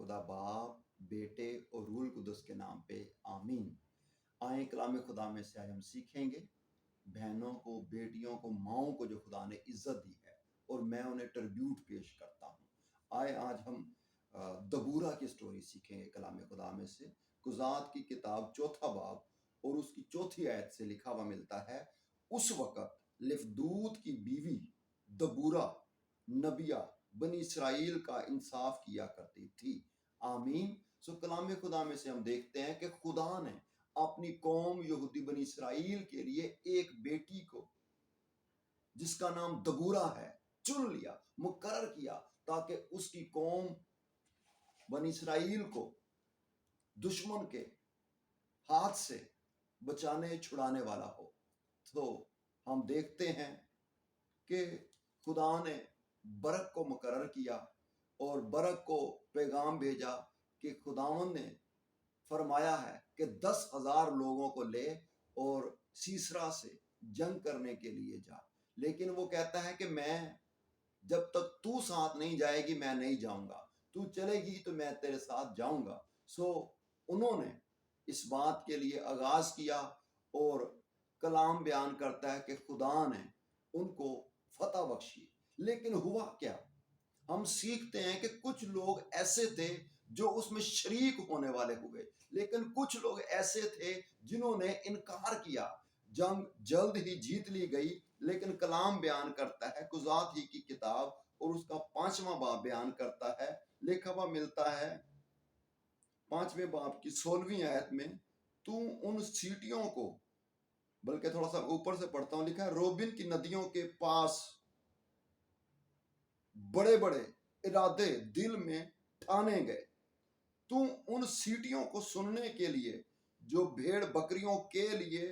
خدا باپ، بیٹے اور روح القدس کے نام پہ آمین۔ آئیں کلام خدا میں سے آج ہم سیکھیں گے بہنوں کو، بیٹیوں کو، ماؤں کو جو خدا نے عزت دی ہے اور میں انہیں ٹربیوٹ پیش کرتا ہوں۔ آئے آج ہم دبورہ کی سٹوری سیکھیں گے کلام خدا میں سے۔ قضات کی کتاب 4 باب اور اس کی 4 آیت سے لکھا ہوا ملتا ہے، اس وقت لفدود کی بیوی دبورہ نبیہ بنی اسرائیل کا انصاف کیا کرتی تھی۔ آمین۔ سو کلام خدا میں سے ہم دیکھتے ہیں کہ خدا نے اپنی قوم یہودی بنی اسرائیل کے لیے ایک بیٹی کو جس کا نام دبورہ ہے چن لیا، مقرر کیا تاکہ اس کی قوم بنی اسرائیل کو دشمن کے ہاتھ سے بچانے چھڑانے والا ہو۔ تو ہم دیکھتے ہیں کہ خدا نے برق کو مقرر کیا اور برق کو پیغام بھیجا کہ خداوند نے فرمایا ہے کہ 10,000 لوگوں کو لے اور سیسرا سے جنگ کرنے کے لیے جا، لیکن وہ کہتا ہے کہ میں جب تک تو ساتھ نہیں جائے گی میں نہیں جاؤں گا، تو چلے گی تو میں تیرے ساتھ جاؤں گا۔ سو انہوں نے اس بات کے لیے آغاز کیا اور کلام بیان کرتا ہے کہ خدا نے ان کو فتح بخشی۔ لیکن ہوا کیا؟ ہم سیکھتے ہیں کہ کچھ لوگ ایسے تھے جو اس میں شریک ہونے والے ہوئے، لیکن کچھ لوگ ایسے تھے جنہوں نے انکار کیا۔ جنگ جلد ہی جیت لی گئی، لیکن کلام بیان کرتا ہے، قضات ہی کی کتاب اور اس کا 5واں باب بیان کرتا ہے، لکھا ہوا ملتا ہے 5ویں باب کی 16ویں آیت میں، تو ان سیٹیوں کو، بلکہ تھوڑا سا اوپر سے پڑھتا ہوں، لکھا ہے روبن کی ندیوں کے پاس بڑے بڑے ارادے دل میں ٹھانے گئے، تو ان سیٹیوں کو سننے کے لیے جو بھیڑ بکریوں کے لیے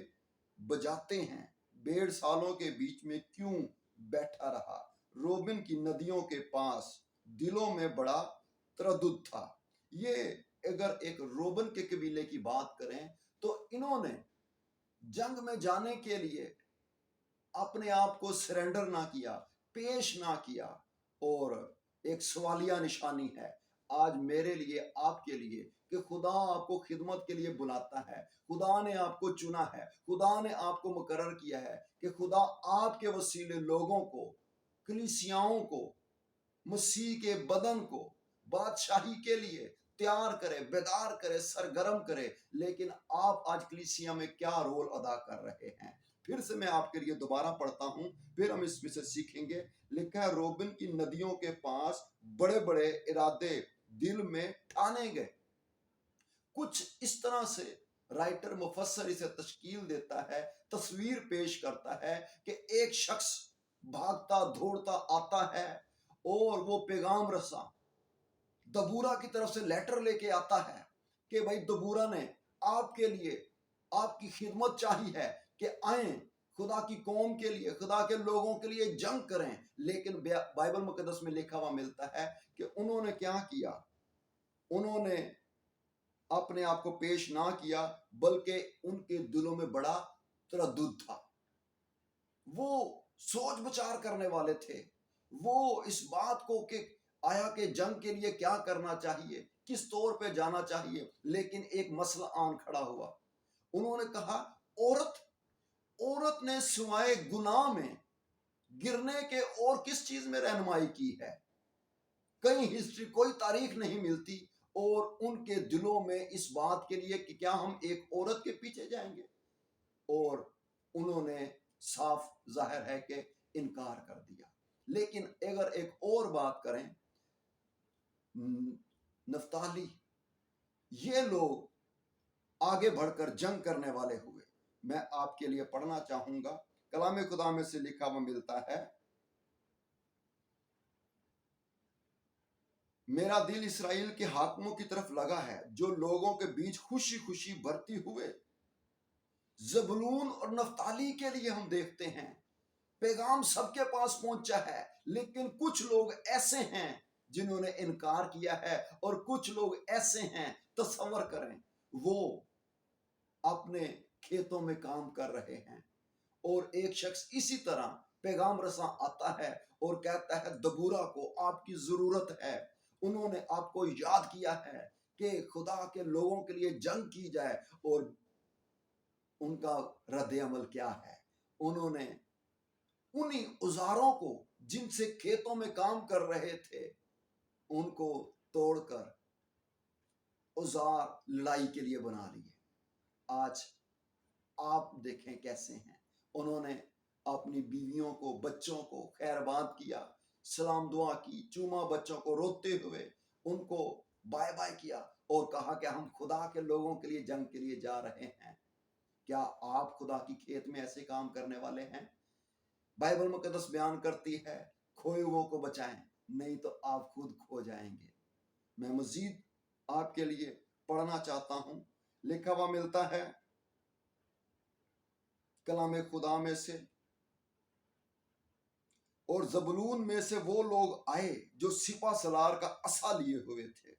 بجاتے ہیں، بھیڑ سالوں کے بیچ میں کیوں بیٹھا رہا؟ روبن کی ندیوں کے پاس دلوں میں بڑا تردد تھا۔ یہ اگر ایک روبن کے قبیلے کی بات کریں تو انہوں نے جنگ میں جانے کے لیے اپنے آپ کو سرنڈر نہ کیا، پیش نہ کیا، اور ایک سوالیہ نشانی ہے آج میرے لیے، آپ کے لیے، کہ خدا آپ کو خدمت کے لیے بلاتا ہے، خدا نے آپ کو چنا ہے، خدا نے آپ کو مقرر کیا ہے کہ خدا آپ کے وسیلے لوگوں کو، کلیسیاؤں کو، مسیح کے بدن کو بادشاہی کے لیے تیار کرے، بیدار کرے، سرگرم کرے۔ لیکن آپ آج کلیسیا میں کیا رول ادا کر رہے ہیں؟ پھر سے میں آپ کے لیے دوبارہ پڑھتا ہوں، پھر ہم اس میں سے سیکھیں گے۔ لکھا ہے روبن کی ندیوں کے پاس بڑے بڑے ارادے دل میں ٹھانے گئے۔ کچھ اس طرح سے رائٹر مفسر اسے تشکیل دیتا ہے، تصویر پیش کرتا ہے کہ ایک شخص بھاگتا دھوڑتا آتا ہے اور وہ پیغام رساں دبورہ کی طرف سے لیٹر لے کے آتا ہے کہ بھائی دبورہ نے آپ کے لیے، آپ کی خدمت چاہی ہے کہ آئیں خدا کی قوم کے لیے، خدا کے لوگوں کے لیے جنگ کریں۔ لیکن بائبل مقدس میں لکھا ہوا ملتا ہے کہ انہوں نے کیا کیا؟ انہوں نے اپنے آپ کو پیش نہ کیا، بلکہ ان کے دلوں میں بڑا تردد تھا۔ وہ سوچ بچار کرنے والے تھے، وہ اس بات کو کہ آیا کہ جنگ کے لیے کیا کرنا چاہیے، کس طور پہ جانا چاہیے، لیکن ایک مسئلہ آن کھڑا ہوا۔ انہوں نے کہا عورت نے سوائے گناہ میں گرنے کے اور کس چیز میں رہنمائی کی ہے؟ کہیں ہسٹری، کوئی تاریخ نہیں ملتی، اور ان کے دلوں میں اس بات کے لیے کہ کیا ہم ایک عورت کے پیچھے جائیں گے، اور انہوں نے صاف ظاہر ہے کہ انکار کر دیا۔ لیکن اگر ایک اور بات کریں، نفتالی، یہ لوگ آگے بڑھ کر جنگ کرنے والے ہوئے۔ میں آپ کے لیے پڑھنا چاہوں گا، کلام خدا میں سے لکھا ہوا ملتا ہے، میرا دل اسرائیل کے حاکموں کی طرف لگا ہے جو لوگوں کے بیچ خوشی خوشی بھرتی ہوئے۔ زبولون اور نفتالی کے لیے ہم دیکھتے ہیں پیغام سب کے پاس پہنچا ہے، لیکن کچھ لوگ ایسے ہیں جنہوں نے انکار کیا ہے، اور کچھ لوگ ایسے ہیں، تصور کریں، وہ اپنے کھیتوں میں کام کر رہے ہیں، اور ایک شخص اسی طرح پیغام رساں آتا ہے اور کہتا ہے دبورہ کو آپ کی ضرورت ہے، उन्होंने आपको याद किया है कि खुदा के लोगों के लिए जंग की जाए, और उनका रद्द अमल क्या है? उन्होंने उन्हीं औजारों को जिनसे खेतों में काम कर रहे थे, उनको तोड़कर औजार लड़ाई के लिए बना लिए। आज आप देखें कैसे हैं। उन्होंने अपनी बीवियों को, बच्चों को खैरबाद किया, सलाम दुआ की, चूमा बच्चों को रोते हुए उनको बाय बाय किया और कहा कि हम खुदा के लोगों के लिए जंग के लिए जा रहे हैं। क्या आप खुदा की खेत में ऐसे काम करने वाले हैं? बाइबल मुकद्दस बयान करती है, खोए हुओं को बचाएं, नहीं तो आप खुद खो जाएंगे। मैं मजीद आपके लिए पढ़ना चाहता हूं। लिखा हुआ मिलता है कलाम खुदा में से, और जबूलून में से वो लोग आए जो सिपा सलार का असा लिए हुए थे,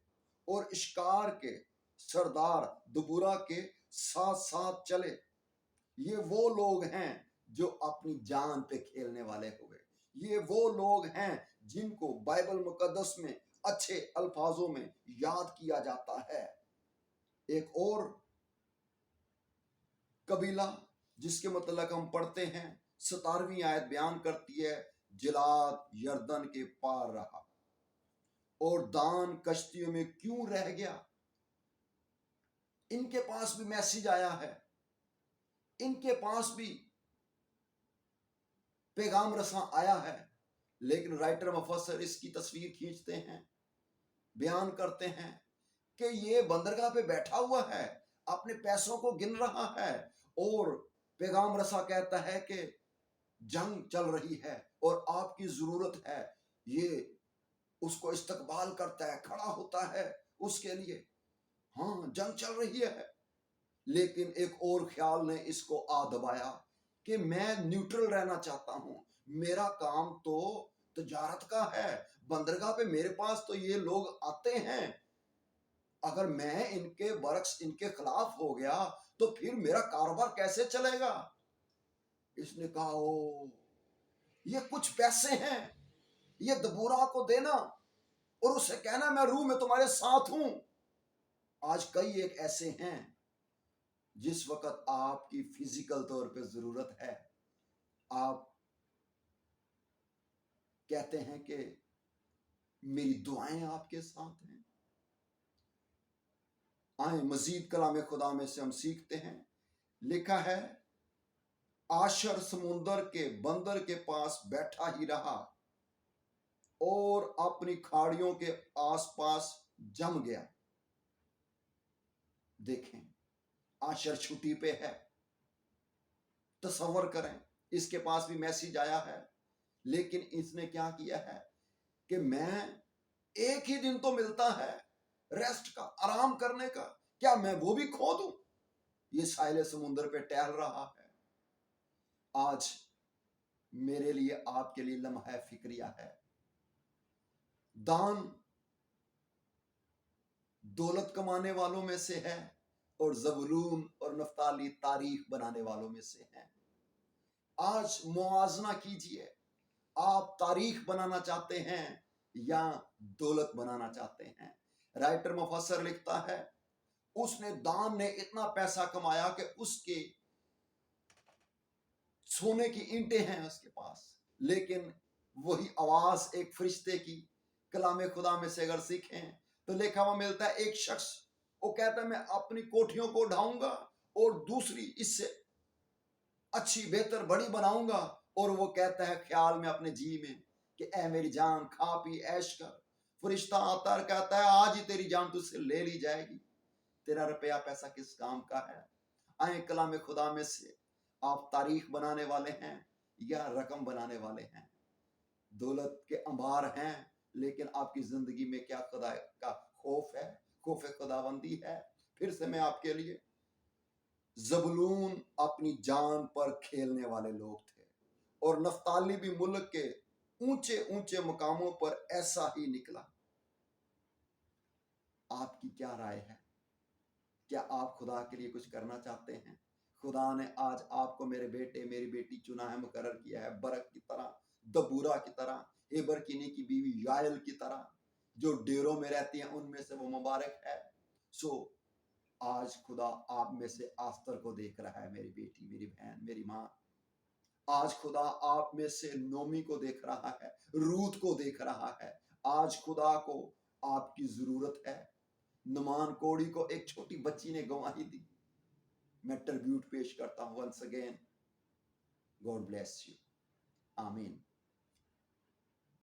और इश्कार के सरदार दबूरा के साथ साथ चले। ये वो लोग हैं जो अपनी जान पे खेलने वाले हुए। ये वो लोग हैं जिनको बाइबल मुकद्दस में अच्छे अल्फाजों में याद किया जाता है। एक और कबीला जिसके मतलब हम पढ़ते हैं, 17वीं आयत बयान करती है, जिलाद यर्दन के पार रहा और दान कश्तियों में क्यों रह गया। इनके पास भी मैसेज आया है, इनके पास भी पैगाम रसा आया है, लेकिन राइटर मुफस्सिर इसकी तस्वीर खींचते हैं, बयान करते हैं कि ये बंदरगाह पे बैठा हुआ है, अपने पैसों को गिन रहा है, और पैगाम रसा कहता है कि जंग चल रही है और आपकी जरूरत है। ये उसको इस्तकबाल करता है, खड़ा होता है उसके लिए। हाँ, जंग चल रही है, लेकिन एक और ख्याल ने इसको आ दबाया कि मैं न्यूट्रल रहना चाहता हूं, मेरा काम तो तजारत का है, बंदरगाह पे मेरे पास तो ये लोग आते हैं, अगर मैं इनके बरक्स इनके खिलाफ हो गया तो फिर मेरा कारोबार कैसे चलेगा। इसने कहा, ओ ये कुछ पैसे हैं, ये दबूरा को देना और उससे कहना मैं रूह में तुम्हारे साथ हूं। आज कई एक ऐसे हैं जिस वक्त आपकी फिजिकल तौर पे जरूरत है, आप कहते हैं कि मेरी दुआएं आपके साथ हैं। आए मजीद कलाम खुदा में से हम सीखते हैं। लिखा है, आशर समुंदर के बंदर के पास बैठा ही रहा और अपनी खाड़ियों के आसपास जम गया। देखें, आशर छुट्टी पे है, तसव्वुर करें, इसके पास भी मैसेज आया है, लेकिन इसने क्या किया है कि मैं एक ही दिन तो मिलता है रेस्ट का, आराम करने का, क्या मैं वो भी खो दूं? ये साहिल समुंदर पे टहल रहा है। आज मेरे लिए, आपके लिए लम्हा फिक्रिया है। दान दौलत कमाने वालों में से है और जबूलून और नफ्ताली तारीख बनाने वालों में से है। आज मुआवजना कीजिए, आप तारीख बनाना चाहते हैं या दौलत बनाना चाहते हैं? राइटर मुफस्सिर लिखता है, उसने दान ने इतना पैसा कमाया कि उसके सोने की ईंटें हैं उसके पास, लेकिन वही आवाज एक फरिश्ते की कलाम खुदा में से अगर सीखें तो लिखा हुआ मिलता है, एक शख्स वो कहता है मैं अपनी कोठियों को ढाऊंगा और दूसरी इससे अच्छी बेहतर बड़ी बनाऊंगा, और वो कहता है ख्याल में अपने जी में कि ऐ मेरी जान खा पी ऐश कर। फरिश्ता आता है, कहता है आज ही तेरी जान तुझसे ले ली जाएगी, तेरा रुपया पैसा किस काम का है। आए कलाम खुदा में से, आप तारीख बनाने वाले हैं या रकम बनाने वाले हैं? दौलत के अंबार हैं, लेकिन आपकी जिंदगी में क्या खुदा का खौफ है, खौफ खुदाबंदी है? फिर से मैं आपके लिए, जबूलून अपनी जान पर खेलने वाले लोग थे और नफ्ताली भी मुल्क के ऊंचे ऊंचे मुकामों पर ऐसा ही निकला। आपकी क्या राय है? क्या आप खुदा के लिए कुछ करना चाहते हैं? खुदा ने आज आपको, मेरे बेटे मेरी बेटी, चुना है, मुकर्रर किया है, बरक की तरह, दबूरा की तरह, एबर कीनी की बीवी यायल की तरह। जो डेरों में रहती हैं उनमें से वो मुबारक है। सो आज खुदा आप में से आस्तर को देख रहा है, मेरी बेटी, मेरी बहन, मेरी माँ। आज खुदा आप में से नोमी को देख रहा है, रूथ को देख रहा है। आज खुदा को आपकी जरूरत है। नुमान कोड़ी को एक छोटी बच्ची ने गवाही दी। मैं ट्रिब्यूट पेश करता हूं once again, God bless you, आमीन।